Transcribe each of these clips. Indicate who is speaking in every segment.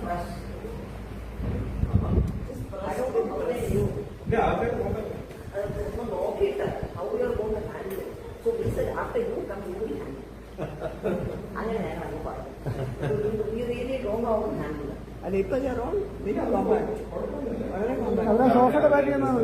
Speaker 1: brush. Just brush. I don't know how they do.
Speaker 2: Yeah, I'll take one.
Speaker 1: How you are going to handle it. So we said after you come, you will handle it. We really don't know how to handle it. And if you are wrong, we have compact.
Speaker 3: സോഫയുടെ ബാക്കി എന്നാണ്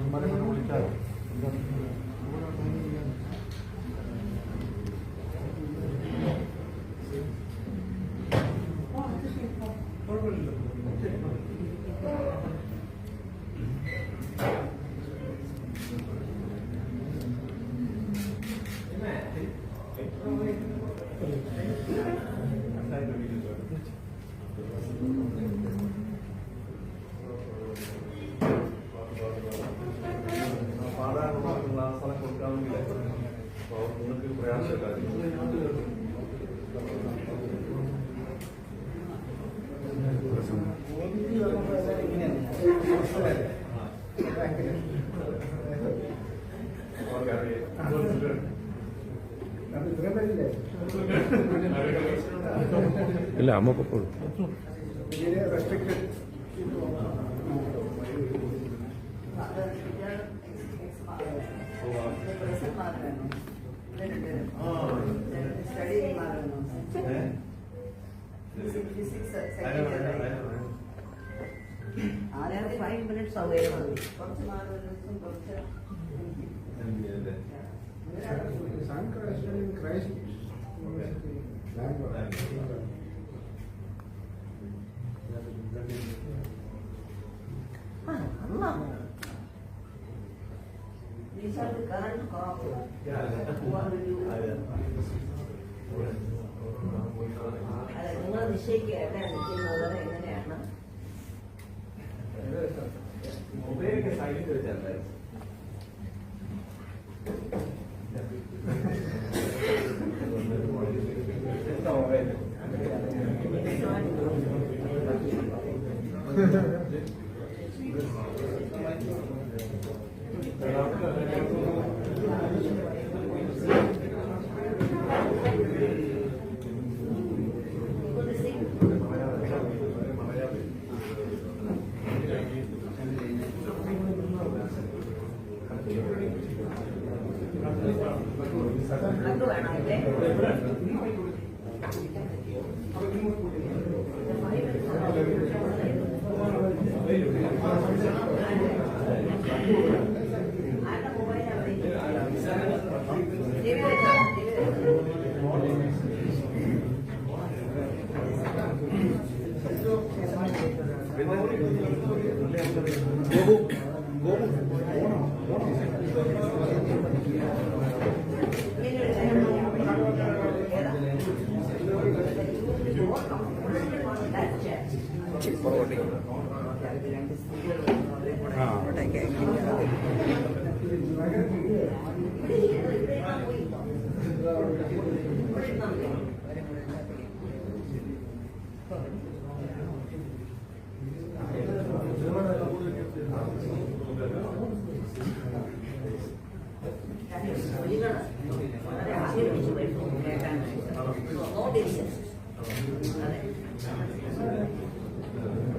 Speaker 3: Kemarin viളിച്ചാലോ നിങ്ങൾക്ക് ഇല്ല അമ്മ പൊക്കോളൂ.
Speaker 1: ആദ്യത്തെ 5 minutes available. These are the current crop. നിങ്ങൾ നിശ്ചയിക്കുക എവിടെയാണ് നിൽക്കുന്നത് എങ്ങനെയാണ്
Speaker 2: മൊബൈലൊക്കെ സൈഡിൽ വെച്ചാൽ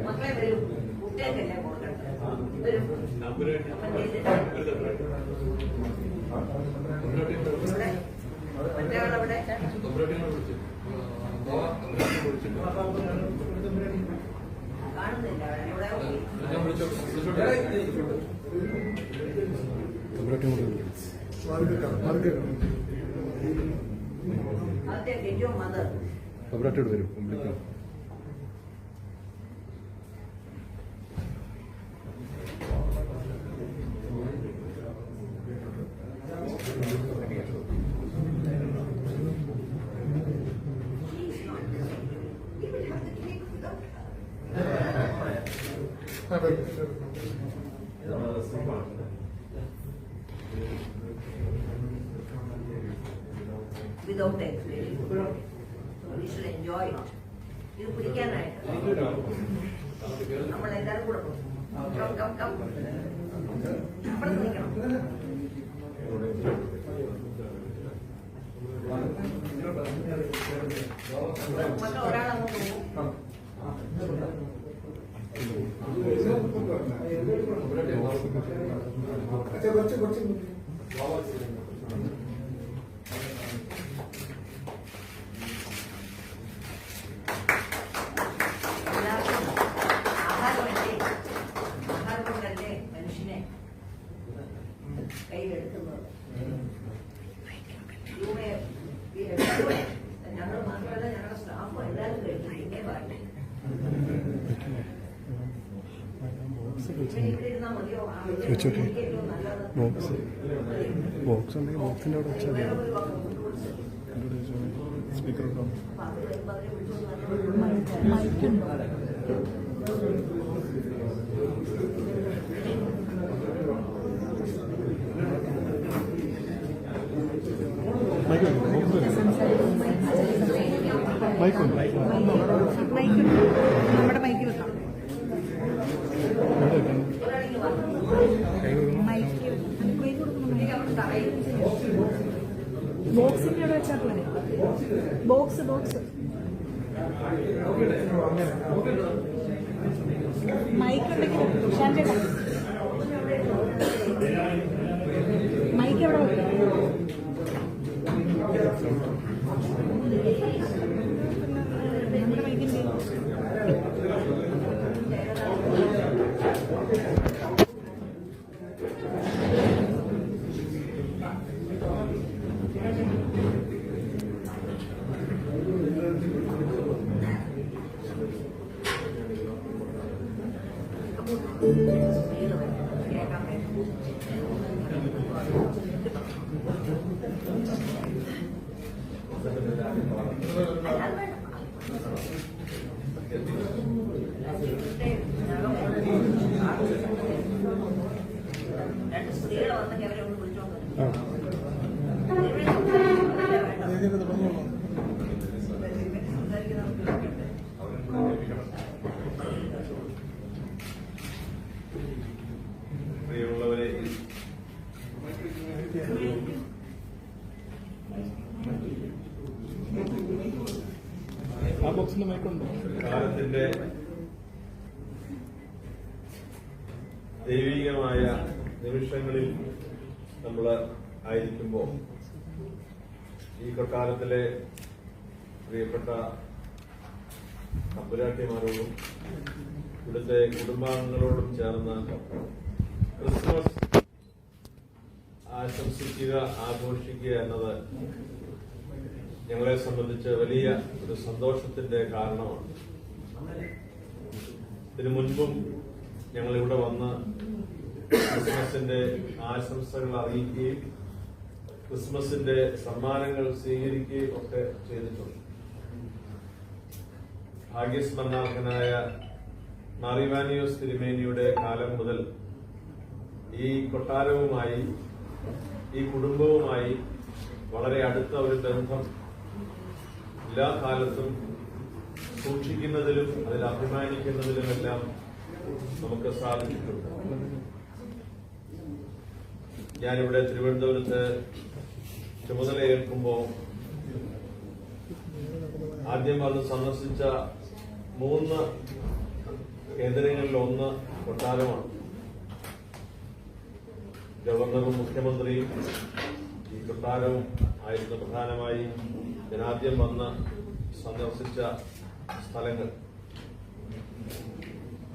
Speaker 1: മക്കളെ വരും കുട്ടികൾക്കല്ലേ കൊടുക്കട്ടെ വരും മറ്റേ ആളവിടെ കാണുന്നില്ല അവിടെ Get your mother.
Speaker 3: അവരായിട്ട് വരും വിളിക്കും.
Speaker 1: Without explaining. We should enjoy it. ഇത് പിടിക്കാനായിട്ട് നമ്മളെല്ലാവരും കൂടെ പോകും. അവിടെ നിൽക്കണം. മക്കൾ ഒരാളങ്ങോട്ട് പോകും. കയ്യിലെടുക്കുന്നത് ഞങ്ങൾ മാത്രമല്ല ഞങ്ങളുടെ സ്റ്റാഫും എല്ലാവരും കഴിക്കും. പിന്നെ പാടില്ല ഇവിടെ ഇരുന്നാൽ മതിയോ? ഏറ്റവും നല്ലത്
Speaker 3: ബോക്സ് ഉണ്ടെങ്കിൽ ബോക്സിന്റെ അവിടെ വെച്ചാൽ
Speaker 1: വേറെ ഒരു പക്കം
Speaker 3: സ്പീക്കർ ഉണ്ടാവും. മൈക്കുണ്ട്
Speaker 4: നമ്മുടെ മൈക്ക് വെക്കാം. ബോക്സിന്റെ അവിടെ വെച്ചാൽ പോലെ ബോക്സ് മൈക്കുണ്ടെങ്കിൽ മൈക്ക് എവിടെ വെക്കാം? നമ്മുടെ മൈക്കിന്റെ രണ്ട് സ്ത്രീകൾ വന്നെങ്കിൽ അവരെ ഒന്ന് വിളിച്ചോണ്ട്
Speaker 2: പ്രിയമുള്ളവരെ,
Speaker 3: ആ ബോക്സിന്റെ മൈക്കുണ്ട്.
Speaker 2: കാലത്തിന്റെ ദൈവികമായ നിമിഷങ്ങളിൽ നമ്മൾ ആയിരിക്കുമ്പോൾ ഈ കൊട്ടാരത്തിലെ പ്രിയപ്പെട്ട തമ്പുരാട്ടിമാരോടും ഇവിടുത്തെ കുടുംബാംഗങ്ങളോടും ചേർന്ന് ക്രിസ്മസ് ആശംസിക്കുക, ആഘോഷിക്കുക എന്നത് ഞങ്ങളെ സംബന്ധിച്ച് വലിയ ഒരു സന്തോഷത്തിന്റെ കാരണമാണ്. ഇതിനു മുൻപും ഞങ്ങളിവിടെ വന്ന് ക്രിസ്മസിന്റെ ആശംസകൾ അറിയിക്കുകയും ക്രിസ്മസിന്റെ സമ്മാനങ്ങൾ സ്വീകരിക്കുകയും ഒക്കെ ചെയ്തിട്ടുണ്ട്. ഭാഗ്യസ്മരണാർഹനായ മാറിവാനിയോസ് തിരുമേനിയുടെ കാലം മുതൽ ഈ കൊട്ടാരവുമായി, ഈ കുടുംബവുമായി വളരെ അടുത്ത ഒരു ബന്ധം എല്ലാ കാലത്തും സൂക്ഷിക്കുന്നതിലും അതിൽ അഭിമാനിക്കുന്നതിലുമെല്ലാം നമുക്ക് സാധിച്ചിട്ടുണ്ട്. ഞാനിവിടെ തിരുവനന്തപുരത്ത് ചുമതലയേൽക്കുമ്പോൾ ആദ്യം അത് സന്ദർശിച്ച 3 കേന്ദ്രങ്ങളിലൊന്ന് കൊട്ടാരമാണ്. ഗവർണറും മുഖ്യമന്ത്രിയും ഈ കൊട്ടാരവും ആയിരുന്നു പ്രധാനമായി ജനാദ്യം വന്ന് സന്ദർശിച്ച സ്ഥലങ്ങൾ.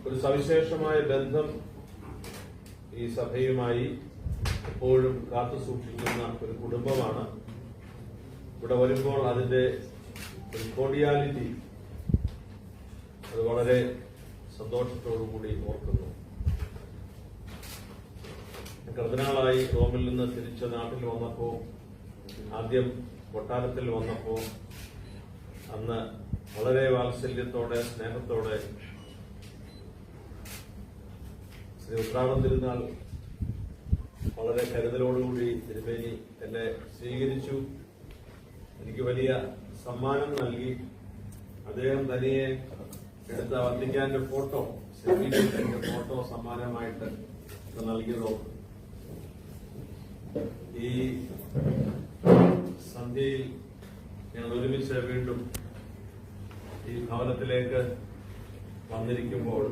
Speaker 2: ഒരു സവിശേഷമായ ബന്ധം ഈ സഭയുമായി എപ്പോഴും കാത്തുസൂക്ഷിക്കുന്ന ഒരു കുടുംബമാണ്. ഇവിടെ വരുമ്പോൾ അതിന്റെ ഒരു കോഡിയാലിറ്റി, അത് വളരെ സന്തോഷത്തോടുകൂടി ഓർക്കുന്നു. കർദിനാളായി റോമിൽ നിന്ന് തിരിച്ച് നാട്ടിൽ വന്നപ്പോൾ, ആദ്യം കൊട്ടാരത്തിൽ വന്നപ്പോൾ, അന്ന് വളരെ വാത്സല്യത്തോടെ സ്നേഹത്തോടെ ശ്രീ ഉത്രാടം തിരുനാൾ വളരെ കരുതലോടുകൂടി തിരുമേനി എന്നെ സ്വീകരിച്ചു. എനിക്ക് വലിയ സമ്മാനം നൽകി. അദ്ദേഹം തനിയെ എടുത്ത വത്തിക്കാന്റെ ഫോട്ടോ, സെൽഫിന്റെ ഫോട്ടോ സമ്മാനമായിട്ട് നൽകിയതോ. ഈ സന്ധ്യയിൽ ഞങ്ങൾ ഒരുമിച്ച് വീണ്ടും ഈ ഭവനത്തിലേക്ക് വന്നിരിക്കുമ്പോൾ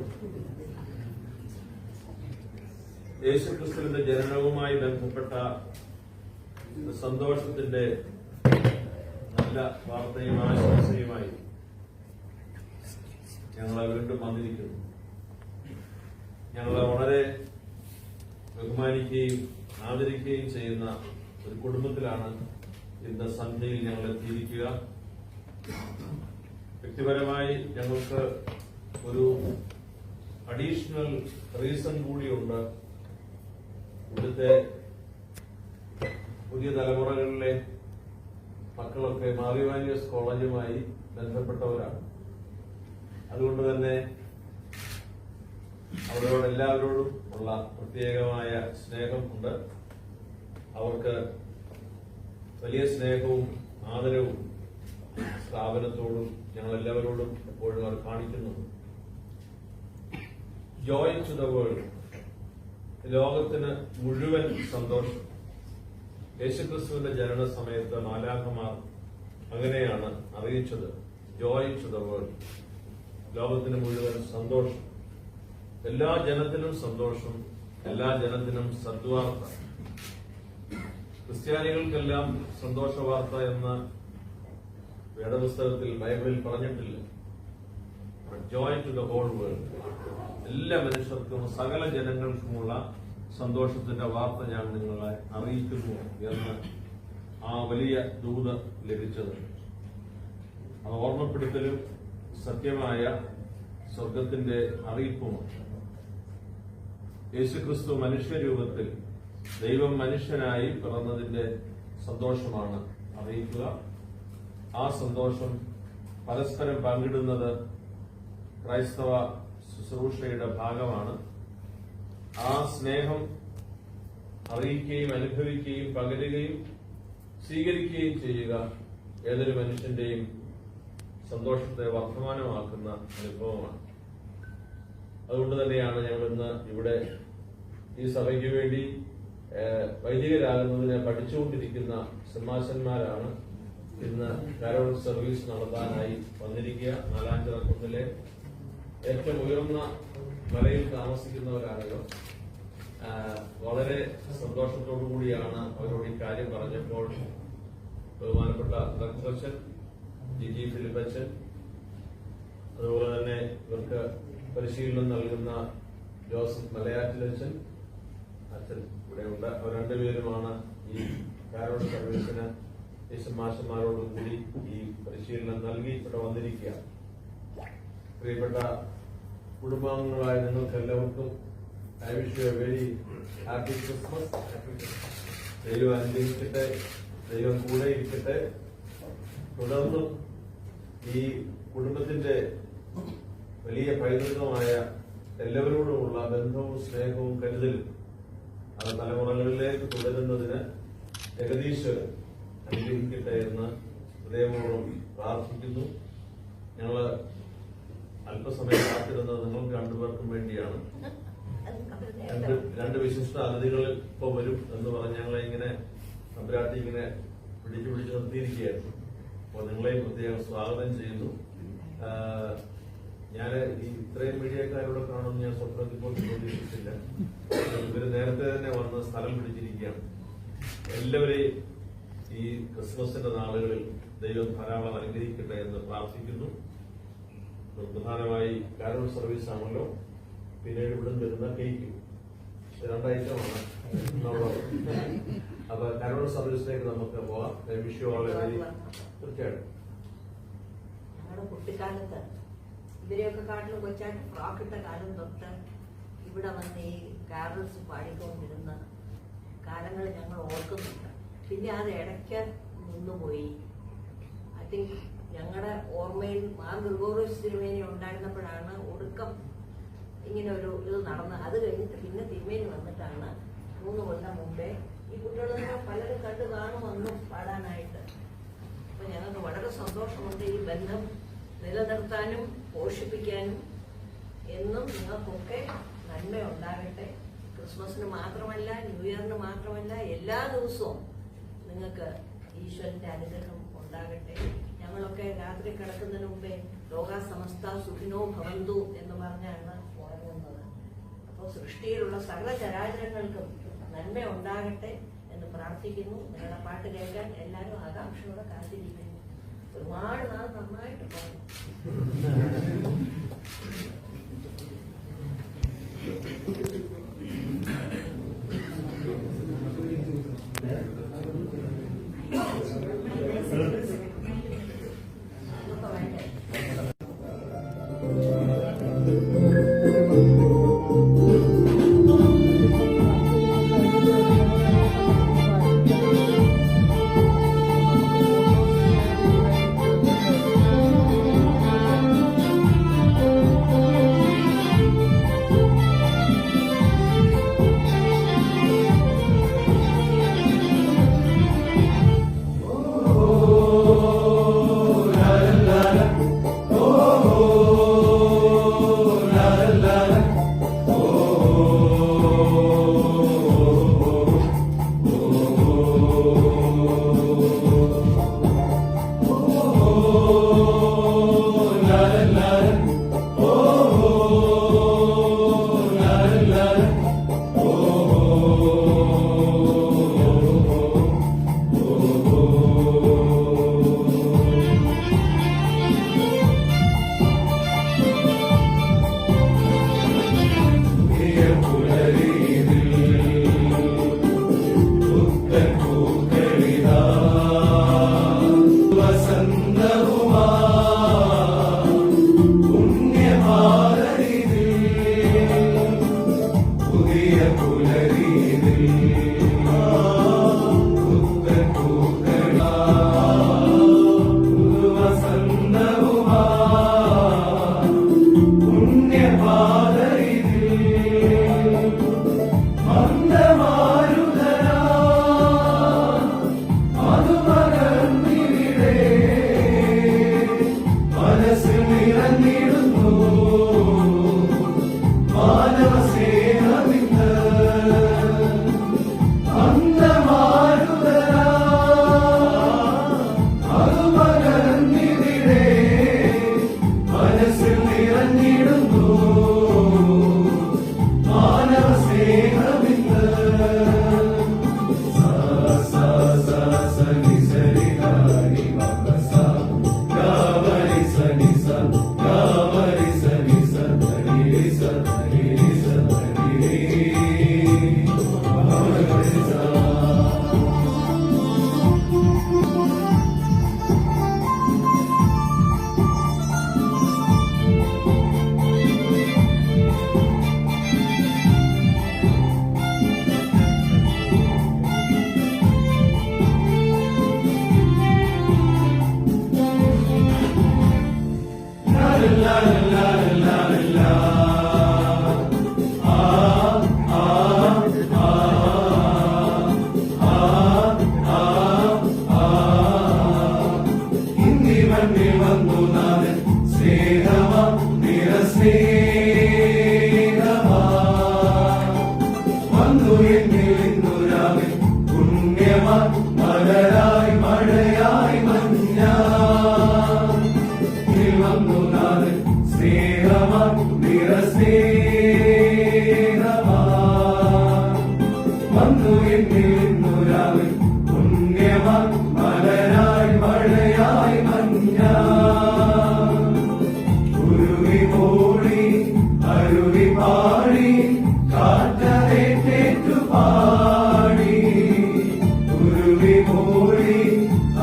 Speaker 2: യേശുക്രിസ്തുവിന്റെ ജനനവുമായി ബന്ധപ്പെട്ട സന്തോഷത്തിന്റെ നല്ല വാർത്തയും ആശംസയുമായി ഞങ്ങളെ വീണ്ടും വന്നിരിക്കുന്നു. ഞങ്ങളെ വളരെ ബഹുമാനിക്കുകയും ആദരിക്കുകയും ചെയ്യുന്ന ഒരു കുടുംബത്തിലാണ് ഇന്ന് സന്ധ്യയിൽ ഞങ്ങൾ എത്തിയിരിക്കുക. വ്യക്തിപരമായി ഞങ്ങൾക്ക് ഒരു അഡീഷണൽ റീസൺ കൂടിയുണ്ട്. ഇവിടുത്തെ പുതിയ തലമുറകളിലെ മക്കളൊക്കെ മാർ ഇവാനിയോസ് കോളേജുമായി ബന്ധപ്പെട്ടവരാണ്. അതുകൊണ്ട് തന്നെ അവരോട് എല്ലാവരോടും ഉള്ള പ്രത്യേകമായ സ്നേഹമുണ്ട്. അവർക്ക് വലിയ സ്നേഹവും ആദരവും സ്ഥാപനത്തോടും ഞങ്ങൾ എല്ലാവരോടും എപ്പോഴും അവർ കാണിക്കുന്നു. ജോയ് ടു ദ വേൾഡ്, ലോകത്തിന് മുഴുവൻ സന്തോഷം. യേശുക്രിസ്തുവിന്റെ ജനന സമയത്ത് മാലാഖമാർ അങ്ങനെയാണ് അറിയിച്ചത്. ജോയ് ടു ദ വേൾഡ്, ലോകത്തിന് മുഴുവൻ സന്തോഷം. എല്ലാ ജനത്തിനും സന്തോഷം, എല്ലാ ജനത്തിനും സദ്വാർത്ത. ക്രിസ്ത്യാനികൾക്കെല്ലാം സന്തോഷ വാർത്ത എന്ന് വേദപുസ്തകത്തിൽ ബൈബിളിൽ പറഞ്ഞിട്ടില്ല. Joy to the whole world, എല്ലാ മനുഷ്യർക്കും സകല ജനങ്ങൾക്കുമുള്ള സന്തോഷത്തിന്റെ വാർത്ത ഞാൻ നിങ്ങളെ അറിയിക്കുന്നു എന്ന് ആ വലിയ ദൂത് ലഭിച്ചത്. അത് ഓർമ്മപ്പെടുത്തലും സത്യമായ സ്വർഗത്തിന്റെ അറിയിപ്പുമാണ്. യേശുക്രിസ്തു മനുഷ്യരൂപത്തിൽ ദൈവം മനുഷ്യനായി പിറന്നതിന്റെ സന്തോഷമാണ് അറിയിക്കുക. ആ സന്തോഷം പരസ്പരം പങ്കിടുന്നത് ക്രൈസ്തവ ശുശ്രൂഷയുടെ ഭാഗമാണ്. ആ സ്നേഹം അറിയിക്കുകയും അനുഭവിക്കുകയും പകരുകയും സ്വീകരിക്കുകയും ചെയ്യുക ഏതൊരു മനുഷ്യന്റെയും സന്തോഷത്തെ വർദ്ധമാനമാക്കുന്ന അനുഭവമാണ്. അതുകൊണ്ട് തന്നെയാണ് ഞങ്ങൾ ഇന്ന് ഇവിടെ ഈ സഭയ്ക്ക് വേണ്ടി വൈദികരാകുന്നതിനെ പഠിച്ചുകൊണ്ടിരിക്കുന്ന സന്മാശന്മാരാണ് ഇന്ന് കാരോൾ സർവീസ് നടത്താനായി വന്നിരിക്കുക. നാലാഞ്ചിറ കുന്നിലെ ഏറ്റവും ഉയർന്ന മലയിൽ താമസിക്കുന്നവരാണല്ലോ. വളരെ സന്തോഷത്തോടു കൂടിയാണ് അവരോട് ഈ കാര്യം പറഞ്ഞപ്പോൾ ബഹുമാനപ്പെട്ട ഡോക്ടർ ജി ഫിലിപ്പച്ചൻ, അതുപോലെ തന്നെ ഇവർക്ക് പരിശീലനം നൽകുന്ന ജോസഫ് മലയാറ്റിലച്ചൻ അച്ഛൻ ഇവിടെയുണ്ട്. അവർ രണ്ടുപേരുമാണ് ഈ കാരോൾ സർവീസിന് യേശുമാഷന്മാരോടും കൂടി ഈ പരിശീലനം നൽകി ഇവിടെ വന്നിരിക്കുക. പ്രിയപ്പെട്ട കുടുംബാംഗങ്ങളായ നിങ്ങൾക്ക് എല്ലാവർക്കും I wish you A very happy Christmas. ദൈവം അനുഗ്രഹിക്കട്ടെ, ദൈവം കൂടെ ഇരിക്കട്ടെ. തുടർന്നും ഈ കുടുംബത്തിന്റെ വലിയ പൈതൃകമായ എല്ലാവരോടുമുള്ള ബന്ധവും സ്നേഹവും കരുതലും അത് തലമുറകളിലേക്ക് തുടരുന്നതിന് ജഗദീശ്വരൻ അനുഗ്രഹിക്കട്ടെ എന്ന് ഹൃദയപൂർവ്വം പ്രാർത്ഥിക്കുന്നു. ഞങ്ങള് അല്പസമയം കാത്തിരുന്നത് നിങ്ങൾക്ക് രണ്ടുപേർക്കും വേണ്ടിയാണ്. രണ്ട് വിശിഷ്ട അതിഥികൾ ഇപ്പൊ വരും എന്ന് പറഞ്ഞ് ഞങ്ങളെ ഇങ്ങനെ തമ്പുരാട്ടി ഇങ്ങനെ പിടിച്ചു നിർത്തിയിരിക്കുകയായിരുന്നു. അപ്പോൾ നിങ്ങളെയും പ്രത്യേകം സ്വാഗതം ചെയ്യുന്നു. ഞാൻ ഈ ഇത്രയും മീഡിയക്കാരോട് കാണുമെന്ന് ഞാൻ സ്വപ്നത്തിൽ പോലും പ്രതീക്ഷിച്ചില്ല. ഇവര് നേരത്തെ തന്നെ വന്ന് സ്ഥലം പിടിച്ചിരിക്കുകയാണ്. എല്ലാവരെയും ഈ ക്രിസ്മസിന്റെ നാളുകളിൽ ദൈവം ധാരാളം അനുഗ്രഹിക്കട്ടെ എന്ന് പ്രാർത്ഥിക്കുന്നു. പ്രധാനമായി കാരോൾ സർവീസ് ആണല്ലോ, പിന്നീട് ഇവിടെ വരുന്ന കേക്ക്, രണ്ടൈറ്റമാണ് എന്നുള്ളത്. അപ്പൊ കാരോൾ സർവീസിലേക്ക് നമുക്ക് പോവാം. വിഷു വളരെ തീർച്ചയായിട്ടും
Speaker 1: കുട്ടിക്കാലത്ത് ഇവരെയൊക്കെ കാട്ടിലും കൊച്ചായിട്ട് ഫ്രോക്കിട്ട കാലം തൊട്ട് ഇവിടെ വന്ന് ഈ കാരൽസ് പാടിക്കൊണ്ടിരുന്ന കാലങ്ങൾ ഞങ്ങൾ ഓർക്കുന്നുണ്ട്. പിന്നെ അത് ഇടയ്ക്ക് നിന്നുപോയി. ഐ തിങ്ക് ഞങ്ങളുടെ ഓർമ്മയിൽ മാർ ഗ്രിഗോറിയോസ് തിരുമേനി ഉണ്ടായിരുന്നപ്പോഴാണ് ഒടുക്കം ഇങ്ങനെ ഒരു ഇത് നടന്നത്. അത് കഴിഞ്ഞിട്ട് പിന്നെ തിരുമേനി വന്നിട്ടാണ് 3 കൊല്ലം മുമ്പേ ഈ കുട്ടികളെ പലരും കണ്ടു കാണുമെന്നും പാടാനായിട്ട്. അപ്പൊ ഞങ്ങൾക്ക് വളരെ സന്തോഷമുണ്ട് ഈ ബന്ധം നിലനിർത്താനും പോഷിപ്പിക്കാനും. എന്നും നിങ്ങൾക്കൊക്കെ നന്മ ഉണ്ടാകട്ടെ. ക്രിസ്മസിന് മാത്രമല്ല, ന്യൂ ഇയറിന് മാത്രമല്ല, എല്ലാ ദിവസവും നിങ്ങൾക്ക് ഈശ്വരന്റെ അനുഗ്രഹം ഉണ്ടാകട്ടെ. ഞങ്ങളൊക്കെ രാത്രി കിടക്കുന്നതിന് മുമ്പേ ലോകാ സമസ്ത സുഖിനോ ഭവന്തു എന്ന് പറഞ്ഞാണ് ഉറങ്ങുന്നത്. അപ്പോൾ സൃഷ്ടിയിലുള്ള സകല ചരാചരങ്ങൾക്കും നന്മ ഉണ്ടാകട്ടെ എന്ന് പ്രാർത്ഥിക്കുന്നു. നിങ്ങളുടെ പാട്ട് കേൾക്കാൻ എല്ലാവരും ആകാംക്ഷയോടെ കാത്തിരിക്കുന്നു. ഒരുപാട് നാൾ നന്നായിട്ട് പോകും.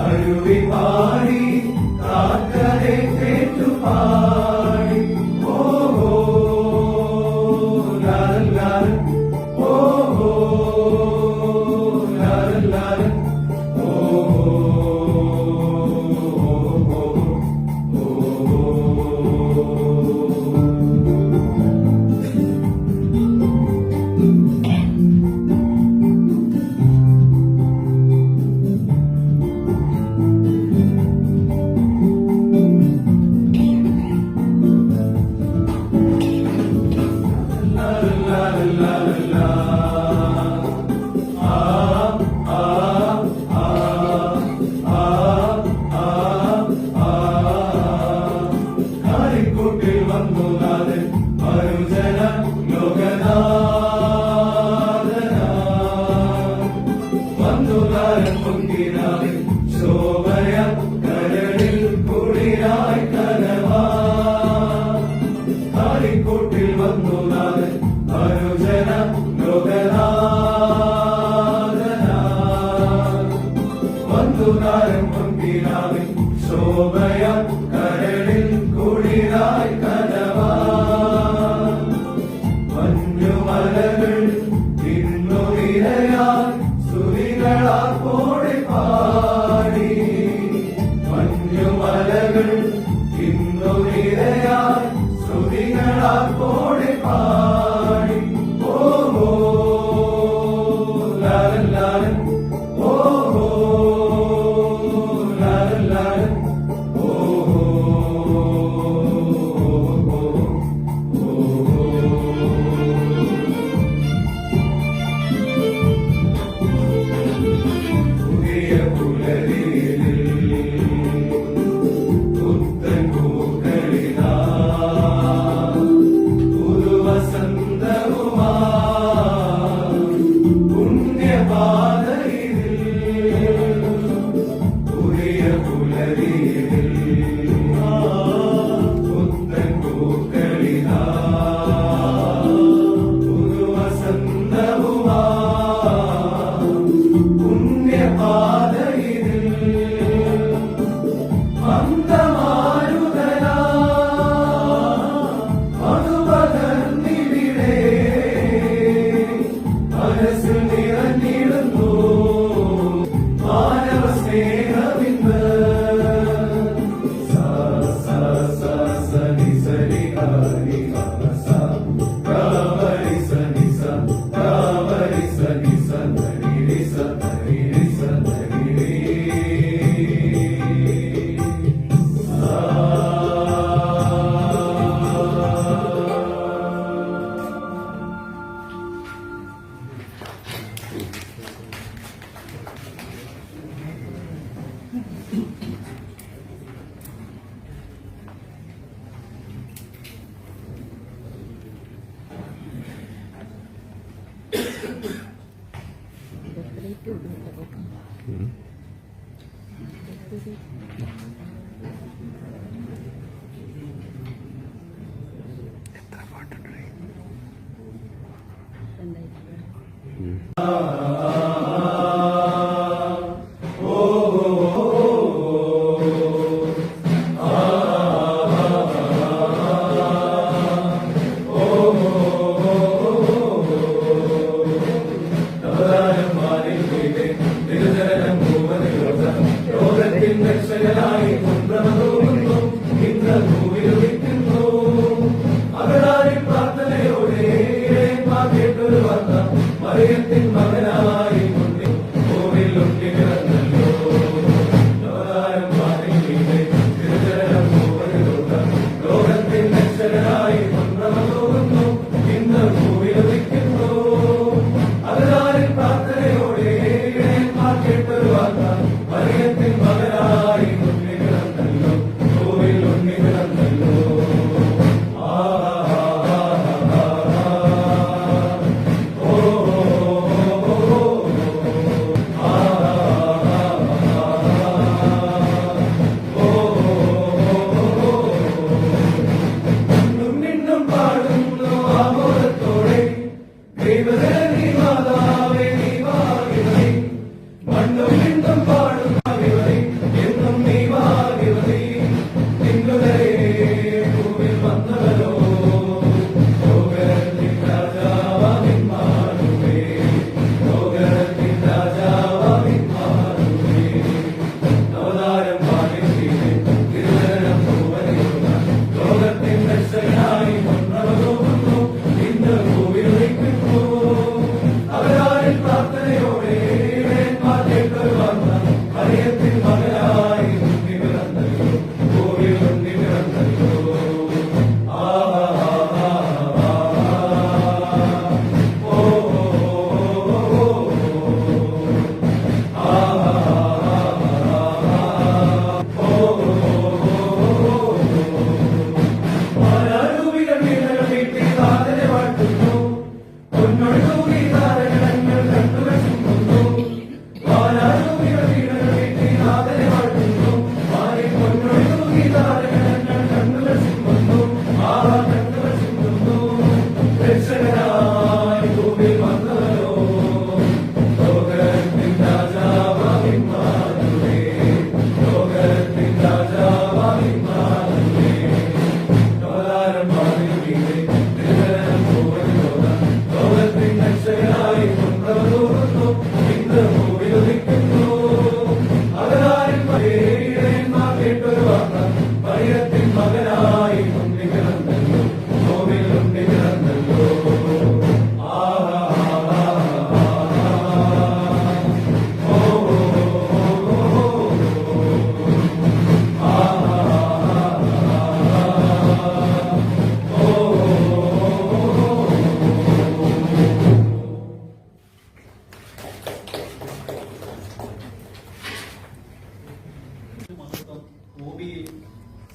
Speaker 5: അരുവി പാടി കാക്കരെ കേട്ടു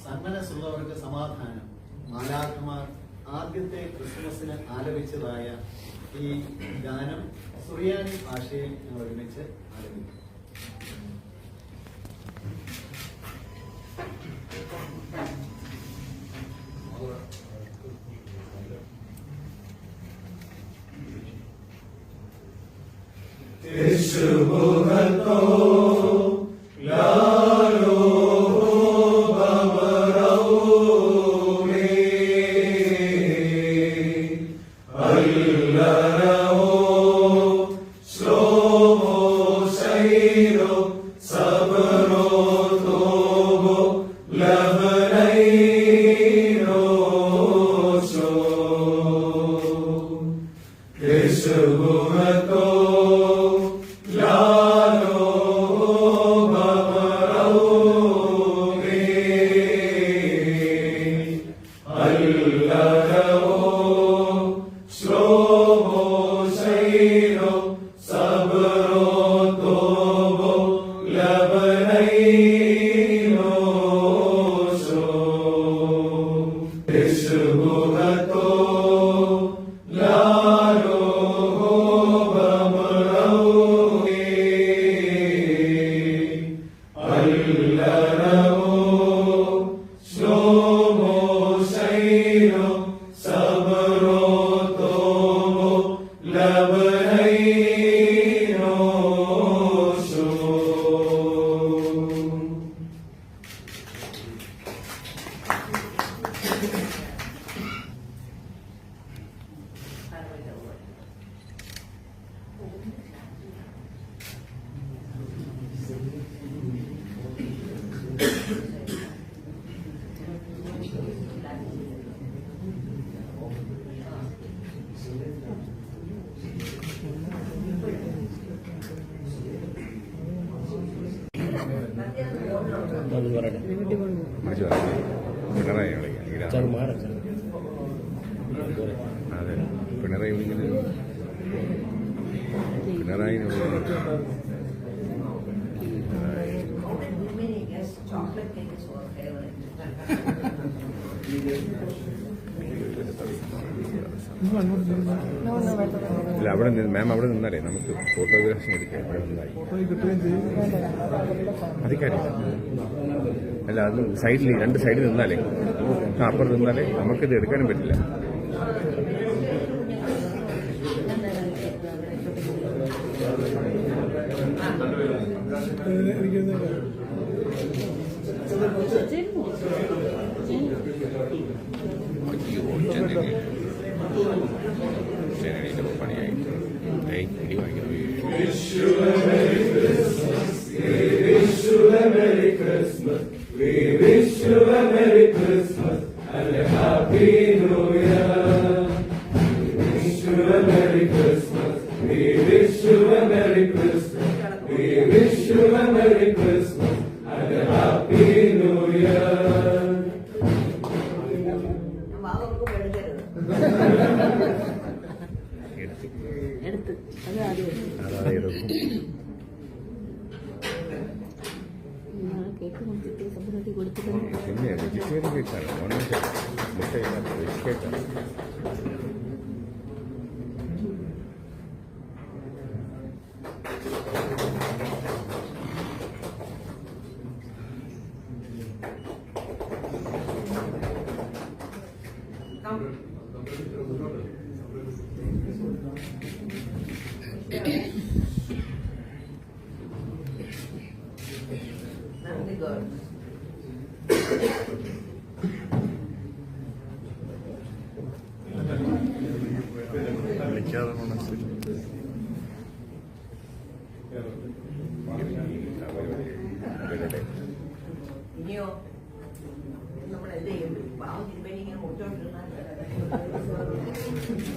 Speaker 5: സന്മനസ്സുള്ളവർക്ക് സമാധാനം മാലാഖമാർ ആദ്യത്തെ ക്രിസ്മസിന് ആലപിച്ചതായ ഈ ഗാനം സുറിയാനി ഭാഷയിൽ ഞങ്ങൾ ഒരുമിച്ച് ആലപിക്കും.
Speaker 6: Lalo
Speaker 3: അതെ പിണറായി ഇങ്ങനെ Pinarayi
Speaker 1: Many guests, chocolate cake is our favorite.
Speaker 3: ഇല്ല അവിടെ നിന്ന് മാം അവിടെ നിന്നാലേ നമുക്ക് ഫോട്ടോഗ്രാഫി എടുക്കാം അവിടെ നിന്നായി അധികാരം അല്ല അത് സൈഡിൽ രണ്ട് സൈഡിൽ നിന്നാലേ അപ്പുറത്ത് നിന്നാലേ നമുക്കിത് എടുക്കാനും പറ്റില്ല. പണിയായിട്ട് ഇടി
Speaker 1: മാവർക്ക് എടുക്കരുത്. എടുത്ത് അത് ആദ്യം
Speaker 3: അതായത്
Speaker 1: കേക്ക് കൊടുത്തിട്ട് സബ്സിഡി കൊടുത്തിട്ട്
Speaker 3: പിന്നെ വെജിറ്റേറിയൻ കേക്കാണ് മുട്ടയില്ലാത്ത വെജ് കേക്കാണ്.
Speaker 1: നന്ദി ഗോഡ്.
Speaker 3: വിളിക്കാതെ
Speaker 1: ഇനിയോ